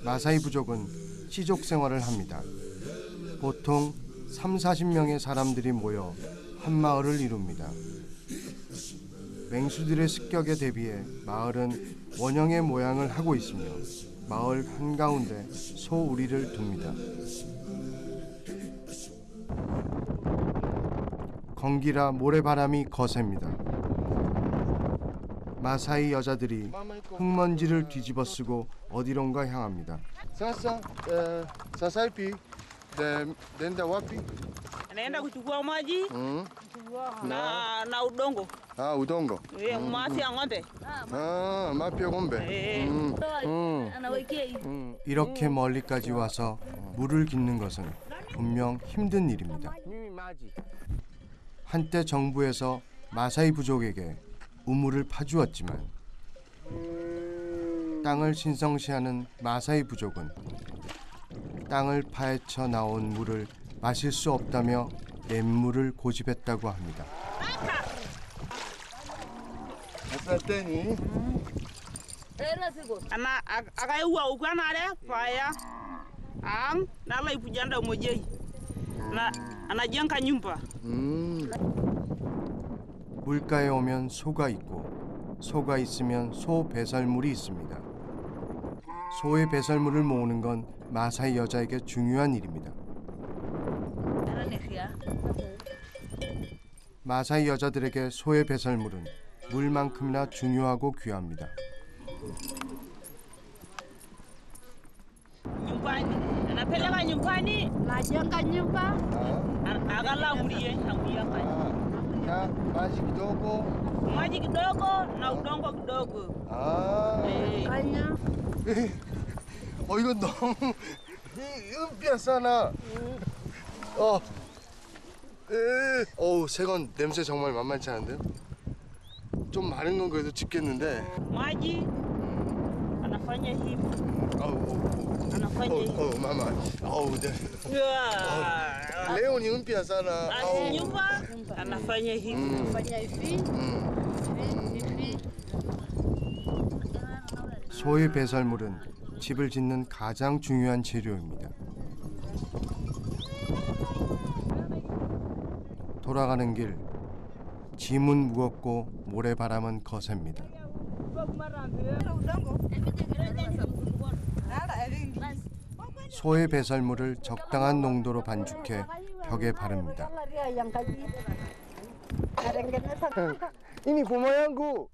마사이 부족은 시족 생활을 합니다. 보통 30-40명의 사람들이 모여 한 마을을 이룹니다. 맹수들의 습격에 대비해 마을은 원형의 모양을 하고 있으며 마을 한가운데 소우리를 둡니다. 건기라 모래바람이 거셉니다. 마사이 여자들이 흙먼지를 뒤집어 쓰고 어디론가 향합니다. Nenda wapi? Anaenda kuchukua maji na udongo. Udongo. Masi ya ng'ombe. 마피 ng'ombe. 이렇게 멀리까지 와서 물을 깃는 것은 분명 힘든 일입니다. 한때 정부에서 마사이 부족에게 우물을 파주었지만 땅을 신성시하는 마사이 부족은 땅을 파헤쳐 나온 물을 마실 수 없다며 냇물을 고집했다고 합니다. Akaiua ukanare paya ang nala ipujanda mojei na anajenga nyumba. 물가에 오면 소가 있고 소가 있으면 소 배설물이 있습니다. 소의 배설물을 모으는 건 마사이 여자에게 중요한 일입니다. 마사이 여자들에게 소의 배설물은 물만큼이나 중요하고 귀합니다. Nyumbani anapeleka nyumbani, najenga nyumba, agala amulie hapa. Maji kidogo. Maji kidogo na udongo kidogo. kanya. 이건 너무 은비하잖아. 새건 냄새 정말 만만치 않은데요? 좀 마른 건 그래도 집겠는데. Maji anafanya hivi. Anafanya hivi. 마마. 레온이 은비하잖아. nyumba anafanya hivi. Anafanya hivi. 소의 배설물은 집을 짓는 가장 중요한 재료입니다. 돌아가는 길, 짐은 무겁고 모래바람은 거셉니다. 소의 배설물을 적당한 농도로 반죽해 벽에 바릅니다. 이니 고마양구.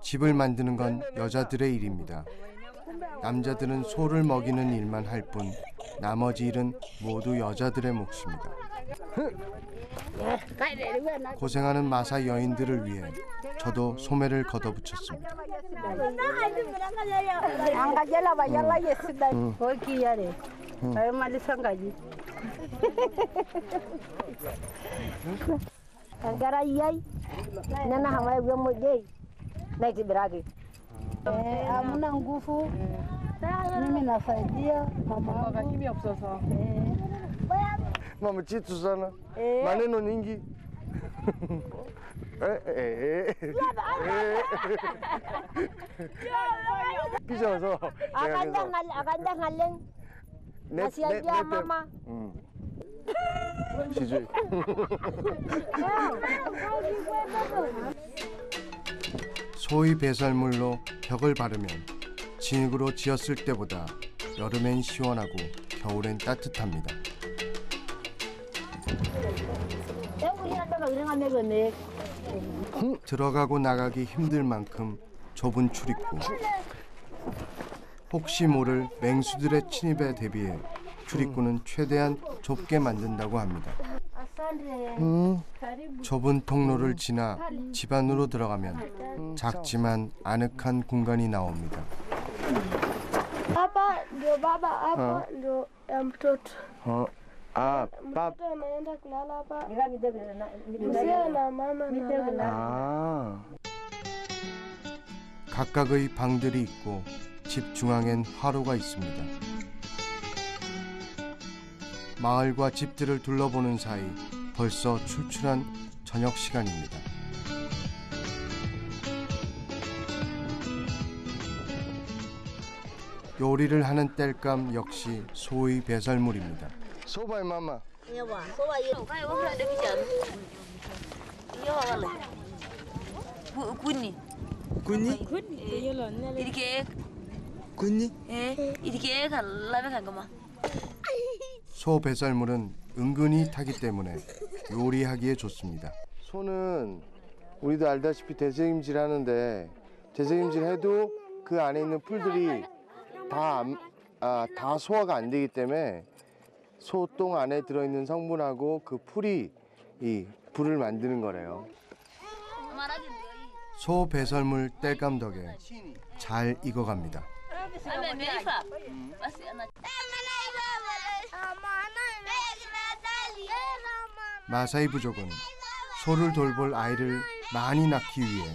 집을 만드는 건 여자들의 일입니다. 남자들은 소를 먹이는 일만 할 뿐 나머지 일은 모두 여자들의 몫입니다. 고생하는 마사이 여인들을 위해 저도 소매를 걷어붙였습니다. Hamna nguvu. Mimi nasaidia mama Kwa 힘이 없어서. Mama chitu sana. Maneno nyingi. Pisa서. akanda ngaleng nasaidia mama. 시주이. 소의 배설물로 벽을 바르면 진흙으로 지었을 때보다 여름엔 시원하고 겨울엔 따뜻합니다. 들어가고 나가기 힘들 만큼 좁은 출입구. 혹시 모를 맹수들의 침입에 대비해 출입구는 최대한 좁게 만든다고 합니다. 좁은 통로를 지나 집 안으로 들어가면 작지만 아늑한 공간이 나옵니다. Hapa ndio baba, hapa ndio mtoto. Mtoto anaenda kulala hapa. Mzee na mama analala. 각각의 방들이 있고 집 중앙엔 화로가 있습니다. 마을과 집들을 둘러보는 사이 벌써 출출한 저녁 시간입니다. 요리를 하는 땔감 역시 소의 배설물입니다. 소바이 마마. Kunni. Kunni? Irike. Kunni? Irike kan labe kan gama. 소 배설물은 은근히 타기 때문에 요리하기에 좋습니다. 소는 우리도 알다시피 대책임질 하는데 대책임질 해도 그 안에 있는 풀들이 다 소화가 안 되기 때문에 소똥 안에 들어있는 성분하고 그 풀이 이 불을 만드는 거래요. 소 배설물 땔감 덕에 잘 익어갑니다. 마사이 부족은 소를 돌볼 아이를 많이 낳기 위해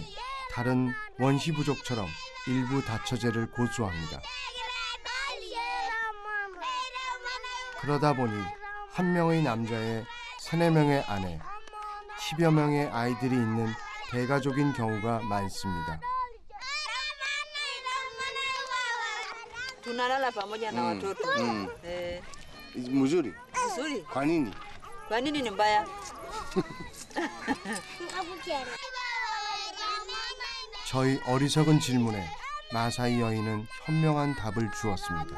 다른 원시 부족처럼 일부 다처제를 고수합니다. 그러다 보니 한 명의 남자의 3~4명의 아내, 10여 명의 아이들이 있는 대가족인 경우가 많습니다. Tunalala pamoja na watoto. 무조리. Nzuri. 관인이. Kwa nini ni mbaya? 저희 어리석은 질문에 마사이 여인은 현명한 답을 주었습니다.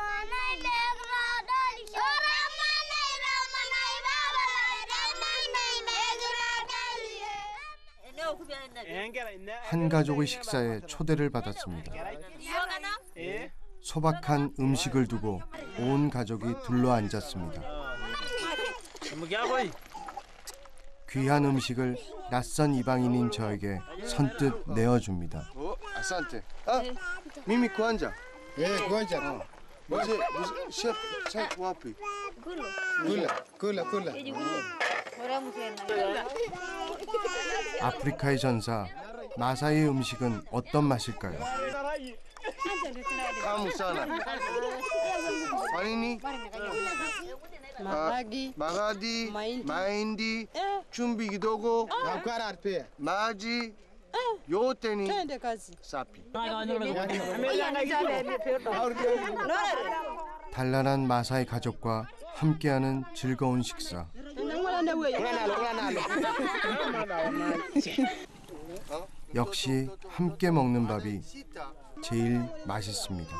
한 가족의 식사에 초대를 받았습니다. 소박한 음식을 두고 온 가족이 둘러앉았습니다. 귀한 음식을 낯선 이방인인 저에게 선뜻 내어줍니다. 아산테. 미미 구한자. 예, 구한자. 무슨 셰프 와피. 굴라. 아프리카의 전사 마사이의 음식은 어떤 맛일까요? 카무사나. 관인이. 마가디, 마인디, 준비 기도고, 마지, 요테니, 사피. 단란한 마사이 가족과 함께하는 즐거운 식사. 역시 함께 먹는 밥이 제일 맛있습니다.